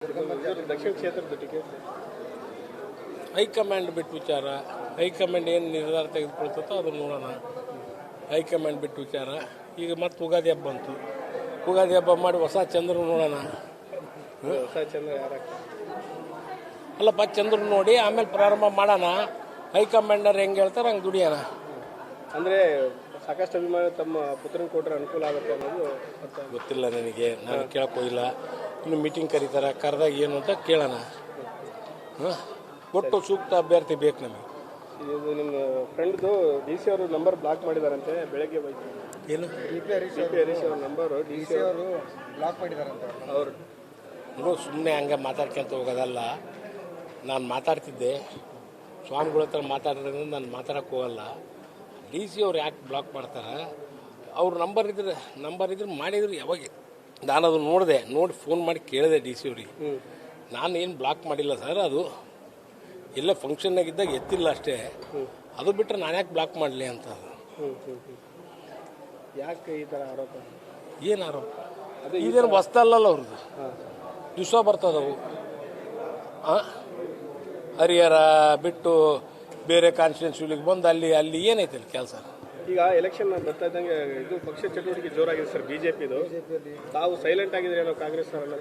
ದಕ್ಷಿಣ ಕ್ಷೇತ್ರದ ticket high command ಬಿಟ್ಟು ವಿಚಾರ. ಹೈಕಮಾಂಡ್ ಏನು ನಿರ್ಧಾರ ತೆಗೆದುಕೊಳ್ತೋ ಅದನ್ನು ನೋಡೋಣ. ಹೈಕಮಾಂಡ್ ಬಿಟ್ಟು ವಿಚಾರ. ಈಗ ಮತ್ತೆ ಉಗಾದಿ ಹಬ್ಬ ಬಂತು. ಉಗಾದಿ ಹಬ್ಬ ಮಾಡಿ ಹೊಸ ಚಂದ್ರ ನೋಡೋಣ. ಹೊಸ ಚಂದ್ರ ಅಲ್ಲಪ್ಪ, ಚಂದ್ರ ನೋಡಿ ಆಮೇಲೆ ಪ್ರಾರಂಭ ಮಾಡೋಣ. ಹೈಕಮಾಂಡರ್ ಹೆಂಗೆ ಹೇಳ್ತಾರೆ ಹಂಗೆ ದುಡಿಯೋಣ. ಅಂದರೆ ಸಾಕಷ್ಟು ಅಭಿಮಾನ ತಮ್ಮ ಪುತ್ರನ ಕೊಟ್ಟರೆ ಅನುಕೂಲ ಆಗುತ್ತೆ ಅನ್ನೋದು ಗೊತ್ತಿಲ್ಲ ನನಗೆ, ನಾನು ಕೇಳಕ್ಕೆ ಹೋಗಿಲ್ಲ. ಇನ್ನು ಮೀಟಿಂಗ್ ಕರೀತಾರೆ, ಕರೆದಾಗ ಏನು ಅಂತ ಕೇಳೋಣ. ಒಟ್ಟು ಸೂಕ್ತ ಅಭ್ಯರ್ಥಿ ಬೇಕು ನಮಗೆ. ಇದು ನಿಮ್ಮ ಫ್ರೆಂಡ್ದು ಡಿ ಸಿ ಅವರು ನಂಬರ್ ಬ್ಲಾಕ್ ಮಾಡಿದಾರಂತೆ ಬೆಳಗ್ಗೆ ಬೈಕ್. ಏನು ಡಿ ಪಿ ಹರೀಶ್ ಅವ್ರ ನಂಬರು ಡಿ ಸಿ ಅವರು ಬ್ಲಾಕ್ ಮಾಡಿದಾರಂತೆ. ಅವರು ನೋಡು, ಸುಮ್ಮನೆ ಹಂಗೆ ಮಾತಾಡ್ಕೊಂತ ಹೋಗೋದಲ್ಲ. ನಾನು ಮಾತಾಡ್ತಿದ್ದೆ, ಸ್ವಾಮಿಗಳ ಹತ್ರ ಮಾತಾಡೋದ್ರಿಂದ ನಾನು ಮಾತಾಡೋಕ್ಕೆ ಹೋಗಲ್ಲ. ಡಿ ಸಿ ಅವ್ರು ಯಾಕೆ ಬ್ಲಾಕ್ ಮಾಡ್ತಾರೆ? ಅವ್ರ ನಂಬರ್ ಇದ್ರೆ ಮಾಡಿದ್ರು. ಯಾವಾಗ ನಾನು ಅದು ನೋಡಿ ಫೋನ್ ಮಾಡಿ ಕೇಳಿದೆ ಡಿ ಸಿ ಅವ್ರಿಗೆ. ನಾನು ಏನು ಬ್ಲಾಕ್ ಮಾಡಿಲ್ಲ ಸರ್, ಅದು ಎಲ್ಲ ಫಂಕ್ಷನ್ನಾಗಿದ್ದಾಗ ಎತ್ತಿಲ್ಲ ಅಷ್ಟೇ. ಅದು ಬಿಟ್ಟರೆ ನಾನು ಯಾಕೆ ಬ್ಲಾಕ್ ಮಾಡಲಿ ಅಂತ. ಯಾಕೆ ಈ ಥರ ಆರೋಪ? ಏನು ಆರೋಪ? ಇದೇನು ಹೊಸ್ತಲ್ಲ ಅವ್ರದ್ದು, ದಿವಸ ಬರ್ತದವು. ಹರಿಹರ ಬಿಟ್ಟು ಬೇರೆ ಕಾನ್ಸ್ಟಿಟ್ಯೂನ್ಸಿಗೆ ಬಂದು ಅಲ್ಲಿ ಏನೈತೆ ಅಲ್ಲಿ ಕೆಲಸ. ಈಗ ಎಲೆಕ್ಷನ್ ಬರ್ತಾ ಇದ್ದಂಗೆ ಇದು ಪಕ್ಷ ಚಟುವಟಿಕೆ ಜೋರಾಗಿದೆ ಸರ್ ಬಿಜೆಪಿದು. ತಾವು ಸೈಲೆಂಟ್ ಆಗಿದ್ರೆ ಏನೋ ಕಾಂಗ್ರೆಸ್ ಅವರೆಲ್ಲ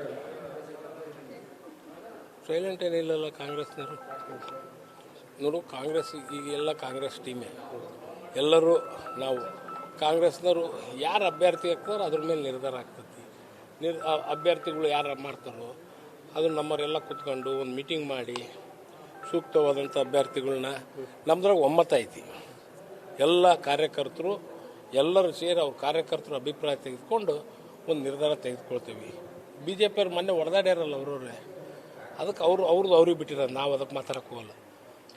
ಸೈಲೆಂಟ್ ಏನಿಲ್ಲಲ್ಲ ಕಾಂಗ್ರೆಸ್ನವರು. ನೋಡು, ಕಾಂಗ್ರೆಸ್ ಈಗ ಎಲ್ಲ ಕಾಂಗ್ರೆಸ್ ಟೀಮೇ. ಎಲ್ಲರೂ ನಾವು ಕಾಂಗ್ರೆಸ್ನವರು ಯಾರು ಅಭ್ಯರ್ಥಿ ಆಗ್ತಾರೋ ಅದ್ರ ಮೇಲೆ ನಿರ್ಧಾರ ಆಗ್ತೈತಿ. ಅಭ್ಯರ್ಥಿಗಳು ಯಾರು ಮಾಡ್ತಾರೋ ಅದನ್ನು ನಮ್ಮವರೆಲ್ಲ ಕೂತ್ಕೊಂಡು ಒಂದು ಮೀಟಿಂಗ್ ಮಾಡಿ ಸೂಕ್ತವಾದಂಥ ಅಭ್ಯರ್ಥಿಗಳನ್ನ, ನಮ್ದ್ರಾಗ ಒಮ್ಮತ ಐತಿ. ಎಲ್ಲ ಕಾರ್ಯಕರ್ತರು ಎಲ್ಲರೂ ಸೇರಿ ಅವ್ರ ಕಾರ್ಯಕರ್ತರು ಅಭಿಪ್ರಾಯ ತೆಗೆದುಕೊಂಡು ಒಂದು ನಿರ್ಧಾರ ತೆಗೆದುಕೊಳ್ತೀವಿ. ಬಿ ಜೆ ಪಿಯವ್ರು ಮೊನ್ನೆ ಹೊಡೆದಾಡ್ಯಾರಲ್ಲ ಅವ್ರವ್ರೆ, ಅದಕ್ಕೆ ಅವ್ರಿಗೆ ಬಿಟ್ಟಿರೋದು. ನಾವು ಅದಕ್ಕೆ ಮಾತಾಡೋಕ್ಕೆ ಹೋಗಲ್ಲ.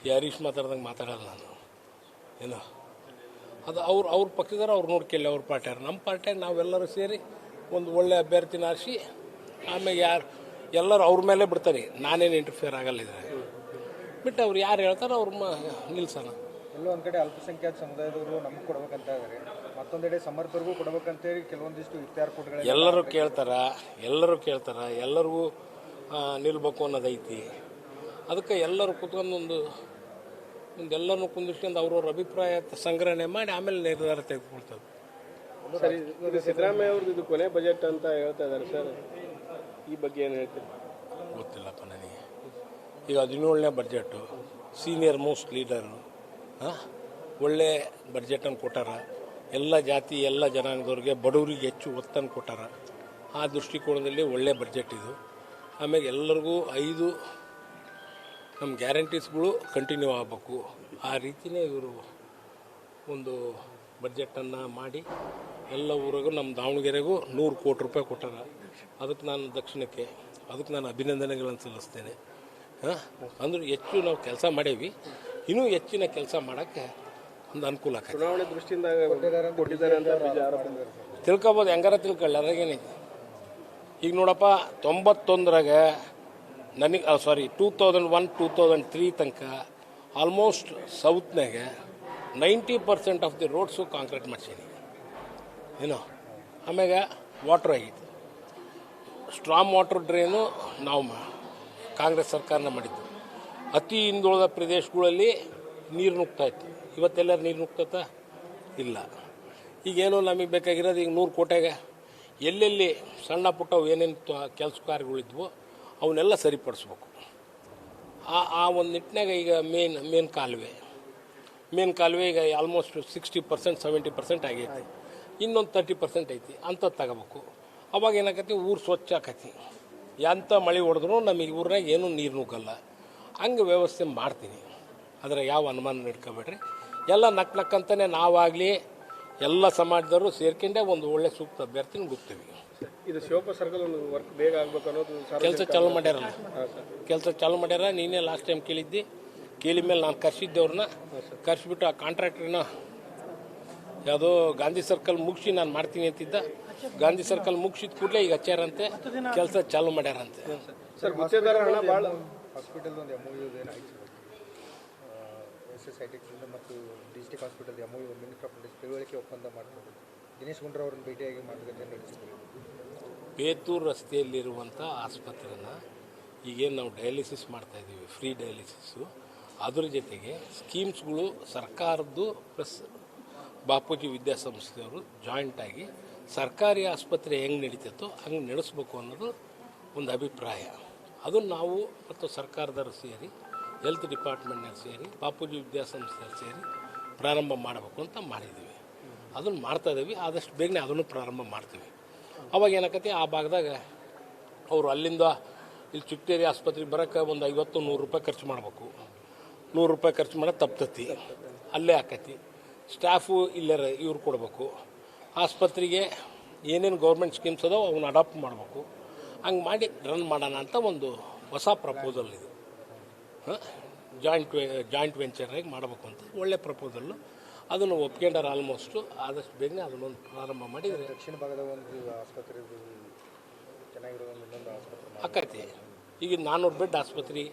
ಈ ಹರೀಶ್ ಮಾತಾಡ್ದಂಗೆ ಮಾತಾಡಲ್ಲ ನಾನು. ಏನೋ ಅದು ಅವ್ರ ಪಕ್ಷದವ್ರು ಅವ್ರು ನೋಡ್ಕೊಳ್ಳಿ, ಅವ್ರ ಪಾರ್ಟಿಯವ್ರು. ನಮ್ಮ ಪಾರ್ಟಿಯಾಗ ನಾವೆಲ್ಲರೂ ಸೇರಿ ಒಂದು ಒಳ್ಳೆ ಅಭ್ಯರ್ಥಿನ ಆರಿಸಿ ಆಮೇಲೆ ಎಲ್ಲರೂ ಅವ್ರ ಮೇಲೆ ಬಿಡ್ತಾರೆ. ನಾನೇನು ಇಂಟರ್ಫಿಯರ್ ಆಗಲ್ಲ ಇದ್ರೆ ಬಿಟ್ಟು ಅವ್ರು ಯಾರು ಹೇಳ್ತಾರೋ ಅವ್ರ ನಿಲ್ಸೋಣ. ಎಲ್ಲೋ ಒಂದು ಕಡೆ ಅಲ್ಪಸಂಖ್ಯಾತ ಸಮುದಾಯದವರು ನಮ್ಗೆ ಕೊಡ್ಬೇಕಂತ ಇದ್ದಾರೆ, ಮತ್ತೊಂದೆಡೆ ಸಮರ್ಥರಿಗೂ ಕೊಡ್ಬೇಕಂತೇಳಿ ಕೆಲವೊಂದಿಷ್ಟು ಇತ್ಯಾರ ಕೊಟ್ಗಳು ಎಲ್ಲರೂ ಕೇಳ್ತಾರೆ. ಎಲ್ಲರಿಗೂ ನಿಲ್ಬೇಕು ಅನ್ನೋದೈತಿ. ಅದಕ್ಕೆ ಎಲ್ಲರೂ ಕೂತ್ಕೊಂಡು ಎಲ್ಲರನ್ನೂ ಕುಂದಿಸ್ಕೊಂಡು ಅವ್ರವ್ರ ಅಭಿಪ್ರಾಯ ಸಂಗ್ರಹಣೆ ಮಾಡಿ ಆಮೇಲೆ ನಿರ್ಧಾರ ತೆಗೆದುಕೊಳ್ತಾರೆ. ಸರ್, ಇದು ಸಿದ್ದರಾಮಯ್ಯ ಅವ್ರದ್ದು ಇದು ಕೊನೆ ಬಜೆಟ್ ಅಂತ ಹೇಳ್ತಾ ಇದ್ದಾರೆ ಸರ್, ಈ ಬಗ್ಗೆ ಏನು ಹೇಳ್ತೀರಿ? ಗೊತ್ತಿಲ್ಲಪ್ಪ ನನಗೆ. ಈಗ 17ನೇ ಬಡ್ಜೆಟು, ಸೀನಿಯರ್ ಮೋಸ್ಟ್ ಲೀಡರು, ಒಳ್ಳೆ ಬಡ್ಜೆಟನ್ನು ಕೊಟ್ಟಾರ. ಎಲ್ಲ ಜಾತಿ ಎಲ್ಲ ಜನಾಂಗದವ್ರಿಗೆ, ಬಡವರಿಗೆ ಹೆಚ್ಚು ಒತ್ತನ್ನು ಕೊಟ್ಟಾರ. ಆ ದೃಷ್ಟಿಕೋನದಲ್ಲಿ ಒಳ್ಳೆ ಬಡ್ಜೆಟ್ ಇದು. ಆಮೇಲೆ ಎಲ್ಲರಿಗೂ 5 ನಮ್ಮ ಗ್ಯಾರಂಟೀಸ್ಗಳು ಕಂಟಿನ್ಯೂ ಆಗಬೇಕು. ಆ ರೀತಿಯೇ ಇವರು ಒಂದು ಬಡ್ಜೆಟನ್ನು ಮಾಡಿ ಎಲ್ಲ ಊರಿಗೂ, ನಮ್ಮ ದಾವಣಗೆರೆಗೂ 100 ಕೋಟಿ ರೂಪಾಯಿ ಕೊಟ್ಟಾರ. ಅದಕ್ಕೆ ನಾನು ಅಭಿನಂದನೆಗಳನ್ನು ಸಲ್ಲಿಸ್ತೇನೆ. ಅಂದ್ರೆ ಹೆಚ್ಚು ನಾವು ಕೆಲಸ ಮಾಡೀವಿ, ಇನ್ನೂ ಹೆಚ್ಚಿನ ಕೆಲಸ ಮಾಡೋಕ್ಕೆ ಒಂದು ಅನುಕೂಲ ಆಗುತ್ತೆ. ಚುನಾವಣೆ ದೃಷ್ಟಿಯಿಂದ ಕೊಟ್ಟಿದ್ದಾರೆ ಅಂತ ತಿಳ್ಕೊಬೋದು, ಹೆಂಗಾರ ತಿಳ್ಕೊಳ್ಳಿ, ಅದ್ರಾಗೇನೈತಿ. ಈಗ ನೋಡಪ್ಪ, 91ರಾಗ ನನಗೆ 2001-2003 ತನಕ ಆಲ್ಮೋಸ್ಟ್ ಸೌತ್ನಾಗ 90% ಆಫ್ ದಿ ರೋಡ್ಸು ಕಾಂಕ್ರೀಟ್ ಮಾಡ್ಸೀನಿ. ಏನೋ ಆಮ್ಯಾಗ ವಾಟ್ರ್ ಆಗಿತ್ತು. ಸ್ಟ್ರಾಂಗ್ ವಾಟರ್ ಡ್ರೈನು ನಾವು ಕಾಂಗ್ರೆಸ್ ಸರ್ಕಾರನ ಮಾಡಿದ್ದು. ಅತಿ ಹಿಂದುಳಿದ ಪ್ರದೇಶಗಳಲ್ಲಿ ನೀರು ನುಗ್ತಾಯಿತ್ತು. ಇವತ್ತೆಲ್ಲರೂ ನೀರು ನುಗ್ತತ ಇಲ್ಲ. ಈಗೇನೋ ನಮಗೆ ಬೇಕಾಗಿರೋದು ಈಗ 100 ಕೋಟಿಗೆ ಎಲ್ಲೆಲ್ಲಿ ಸಣ್ಣ ಪುಟ್ಟವು ಏನೇನು ಕೆಲಸ ಕಾರ್ಯಗಳಿದ್ವೋ ಅವನ್ನೆಲ್ಲ ಸರಿಪಡಿಸ್ಬೇಕು. ಆ ಒಂದು ನಿಟ್ಟಿನಾಗ ಈಗ ಮೇನ್ ಕಾಲುವೆ ಈಗ ಆಲ್ಮೋಸ್ಟ್ 60% 70% ಆಗೈತಿ. ಇನ್ನೊಂದು 30% ಐತಿ, ಅಂಥದ್ದು ತಗೋಬೇಕು. ಅವಾಗ ಏನಾಕತಿ, ಊರು ಸ್ವಚ್ಛ ಆಕತಿ. ಎಂಥ ಮಳೆ ಹೊಡೆದ್ರೂ ನಮಗೆ ಊರಾಗ ಏನೂ ನೀರು ನುಗ್ಗಲ್ಲ. ಹಂಗೆ ವ್ಯವಸ್ಥೆ ಮಾಡ್ತೀನಿ. ಅದರ ಯಾವ ಅನುಮಾನ ಇಟ್ಕೊಬೇಡ್ರಿ. ಎಲ್ಲ ನಕ್ಕಂತಲೇ ನಾವಾಗಲಿ ಎಲ್ಲ ಸಮಾಜದವರು ಸೇರ್ಕೊಂಡೆ ಒಂದು ಒಳ್ಳೆ ಸೂಕ್ತ ಅಭ್ಯರ್ಥಿನ ಹುಡುಕ್ತೀವಿ. ಇದು ಶಿವಪ್ಪ ಸರ್ಕಲ್ ಒಂದು ವರ್ಕ್ ಬೇಗ ಆಗ್ಬೇಕು ಅನ್ನೋದು ಕೆಲಸ ಚಾಲು ಮಾಡ್ಯಾರ. ನೀನೇ ಲಾಸ್ಟ್ ಟೈಮ್ ಕೇಳಿದ ಮೇಲೆ ನಾನು ಕರ್ಸಿದ್ದೆವ್ರನ್ನ ಕರ್ಸಿಬಿಟ್ಟು ಆ ಕಾಂಟ್ರಾಕ್ಟ್ರನ್ನ ಯಾವುದೋ ಗಾಂಧಿ ಸರ್ಕಲ್ ಮುಗಿಸಿ ನಾನು ಮಾಡ್ತೀನಿ ಅಂತಿದ್ದ. ಗಾಂಧಿ ಸರ್ಕಲ್ ಮುಗಿಸಿದ ಕೂಡಲೇ ಈಗ ಹಚ್ಚಾರಂತೆ, ಕೆಲಸ ಚಾಲು ಮಾಡ್ಯಾರಂತೆ. ಸರ್, ಗುತ್ತೇದಾರ ಹಣ ಭಾಳ ಹಾಸ್ಪಿಟಲ್ ಒಂದು MOU ಏನಾಯ್ತು, SSITX ಮತ್ತು district hospital MOU minister of ತಿಳುವಳಿಕೆ ಒಪ್ಪಂದ ಮಾಡ್ತಾರೆ. ದಿನೇಶ್ ಗುಂಡ್ರಾವ್ ಭೇಟಿಯಾಗಿ ಮಾತುಕತೆ ನಡೆಸಿದರು. ಬೇತೂರು ರಸ್ತೆಯಲ್ಲಿರುವಂಥ ಆಸ್ಪತ್ರೆನ ಈಗೇನು ನಾವು ಡಯಾಲಿಸಿಸ್ ಮಾಡ್ತಾಯಿದ್ದೀವಿ, ಫ್ರೀ ಡಯಾಲಿಸಿಸ್ಸು, ಅದ್ರ ಜೊತೆಗೆ ಸ್ಕೀಮ್ಸ್ಗಳು ಸರ್ಕಾರದ್ದು ಪ್ಲಸ್ ಬಾಪೂಜಿ ವಿದ್ಯಾಸಂಸ್ಥೆಯವರು ಜಾಯಿಂಟಾಗಿ ಸರ್ಕಾರಿ ಆಸ್ಪತ್ರೆ ಹೆಂಗೆ ನಡೀತೈತೋ ಹಂಗೆ ನಡೆಸ್ಬೇಕು ಅನ್ನೋದು ಒಂದು ಅಭಿಪ್ರಾಯ. ಅದನ್ನು ನಾವು ಮತ್ತು ಸರ್ಕಾರದವರು ಸೇರಿ, ಹೆಲ್ತ್ ಡಿಪಾರ್ಟ್ಮೆಂಟ್ನಲ್ಲಿ ಸೇರಿ, ಬಾಪೂಜಿ ವಿದ್ಯಾಸಂಸ್ಥೆಯಲ್ಲಿ ಸೇರಿ ಪ್ರಾರಂಭ ಮಾಡಬೇಕು ಅಂತ ಮಾಡಿದ್ದೀವಿ. ಅದನ್ನು ಮಾಡ್ತಾಯಿದ್ದೀವಿ. ಆದಷ್ಟು ಬೇಗನೆ ಅದನ್ನು ಪ್ರಾರಂಭ ಮಾಡ್ತೀವಿ. ಅವಾಗ ಏನಾಕತಿ, ಆ ಭಾಗದಾಗ ಅವರು ಅಲ್ಲಿಂದ ಇಲ್ಲಿ ಚಿಕ್ಕೇರಿ ಆಸ್ಪತ್ರೆಗೆ ಬರೋಕ್ಕೆ ಒಂದು 50-100 ರೂಪಾಯಿ ಖರ್ಚು ಮಾಡಬೇಕು. 100 ರೂಪಾಯಿ ಖರ್ಚು ಮಾಡೋದು ತಪ್ತತಿ, ಅಲ್ಲೇ ಆಕತಿ. ಸ್ಟಾಫು ಇಲ್ಲರ ಇವ್ರು ಕೊಡಬೇಕು. ಆಸ್ಪತ್ರೆಗೆ ಏನೇನು ಗೌರ್ಮೆಂಟ್ ಸ್ಕೀಮ್ಸ್ ಅದಾವೆ ಅವನ್ನ ಅಡಾಪ್ಟ್ ಮಾಡಬೇಕು. ಹಂಗೆ ಮಾಡಿ ರನ್ ಮಾಡೋಣ ಅಂತ ಒಂದು ಹೊಸ ಪ್ರಪೋಸಲ್ ಇದು. ಜಾಯಿಂಟ್ ವೆಂಚರಾಗಿ ಮಾಡಬೇಕು ಅಂತ ಒಳ್ಳೆ ಪ್ರಪೋಸಲ್ಲು. ಅದನ್ನು ಒಪ್ಕೊಂಡಾರ ಆಲ್ಮೋಸ್ಟು. ಆದಷ್ಟು ಬೇಗನೆ ಅದನ್ನೊಂದು ಪ್ರಾರಂಭ ಮಾಡಿದರೆ ದಕ್ಷಿಣ ಭಾಗದ ಒಂದು ಆಸ್ಪತ್ರೆ ಚೆನ್ನಾಗಿರೋ ಒಂದು ಇನ್ನೊಂದು ಆಸ್ಪತ್ರೆ ಆಕೈತಿ. ಈಗ 400 ಬೆಡ್ ಆಸ್ಪತ್ರೆ,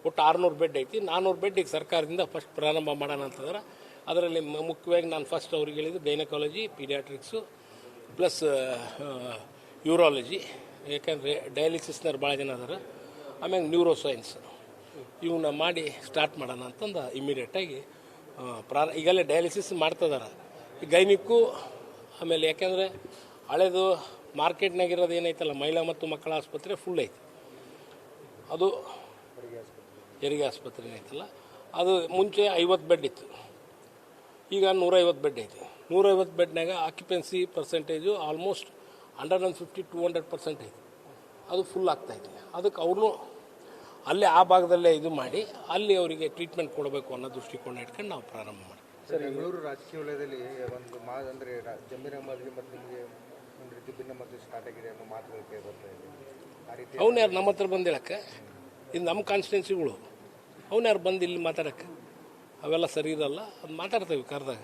ಒಟ್ಟು 600 ಬೆಡ್ ಐತಿ. 400 ಬೆಡ್ ಈಗ ಸರ್ಕಾರದಿಂದ ಫಸ್ಟ್ ಪ್ರಾರಂಭ ಮಾಡೋಣ ಅಂತಂದ್ರೆ ಅದರಲ್ಲಿ ಮುಖ್ಯವಾಗಿ ನಾನು ಫಸ್ಟ್ ಅವ್ರಿಗೆ ಹೇಳಿದ್ದು ಗೈನಕಾಲಜಿ, ಪೀಡಿಯಾಟ್ರಿಕ್ಸು ಪ್ಲಸ್ ಯೂರಾಲಜಿ. ಯಾಕಂದರೆ ಡಯಾಲಿಸಿಸ್ನವ್ರು ಭಾಳ ಜನ ಅದಾರ. ಆಮೇಲೆ ನ್ಯೂರೋ ಸೈನ್ಸ್ ಇವನ್ನ ಮಾಡಿ ಸ್ಟಾರ್ಟ್ ಮಾಡೋಣ ಅಂತಂದು ಇಮಿಡಿಯೇಟಾಗಿ ಈಗಲೇ ಡಯಾಲಿಸಿಸ್ ಮಾಡ್ತಿದಾರೆ. ಗೈನಿಕ್ಕು ಆಮೇಲೆ ಯಾಕೆಂದರೆ ಹಳೇದು ಮಾರ್ಕೆಟ್ನಾಗಿರೋದು ಏನೈತಲ್ಲ ಮಹಿಳಾ ಮತ್ತು ಮಕ್ಕಳ ಆಸ್ಪತ್ರೆ ಫುಲ್ ಐತಿ. ಅದು ಹೆರಿಗೆ ಆಸ್ಪತ್ರೆ ಏನೈತಲ್ಲ ಅದು ಮುಂಚೆ 50 ಬೆಡ್ ಇತ್ತು, ಈಗ 150 ಬೆಡ್ ಐತಿ. 150 ಬೆಡ್ನಾಗ ಆಕ್ಯುಪೆನ್ಸಿ ಪರ್ಸೆಂಟೇಜು ಆಲ್ಮೋಸ್ಟ್ 150-200% ಐತಿ. ಅದು ಫುಲ್ ಆಗ್ತಾಯಿದೆ. ಅದಕ್ಕೆ ಅವ್ರನ್ನೂ ಅಲ್ಲೇ ಆ ಭಾಗದಲ್ಲೇ ಇದು ಮಾಡಿ ಅಲ್ಲಿ ಅವರಿಗೆ ಟ್ರೀಟ್ಮೆಂಟ್ ಕೊಡಬೇಕು ಅನ್ನೋ ದೃಷ್ಟಿಕೋನ ಇಟ್ಕೊಂಡು ನಾವು ಪ್ರಾರಂಭ ಮಾಡ್ತೀವಿ. ಸರ್, ಬೆಂಗಳೂರು ರಾಜಕೀಯ ವಲಯದಲ್ಲಿ ಒಂದು ಅಂದರೆ ಜಮೀರ್ ಅಹ್ಮದ್ಗೆ ಮತ್ತು ನಿಮಗೆ ಒಂದು ರೀತಿ ಭಿನ್ನಮತ ಸ್ಟಾರ್ಟ್ ಆಗಿದೆ ಅನ್ನೋ ಮಾತುಗಳು ಕೇಳಿ ಬರ್ತಾ ಇದೆ. ಆ ರೀತಿ ಅವ್ನು ಯಾರು ನಮ್ಮ ಹತ್ರ ಬಂದು ಹೇಳಕ್ಕೆ? ಇದು ನಮ್ಮ ಕಾನ್ಸ್ಟಿಟ್ಯೂನ್ಸಿಗಳು. ಅವ್ನು ಯಾರು ಬಂದು ಇಲ್ಲಿ ಮಾತಾಡೋಕ್ಕೆ? ಅವೆಲ್ಲ ಸರಿ ಇರಲ್ಲ. ಅದು ಮಾತಾಡ್ತೇವೆ ಕರೆದಾಗ.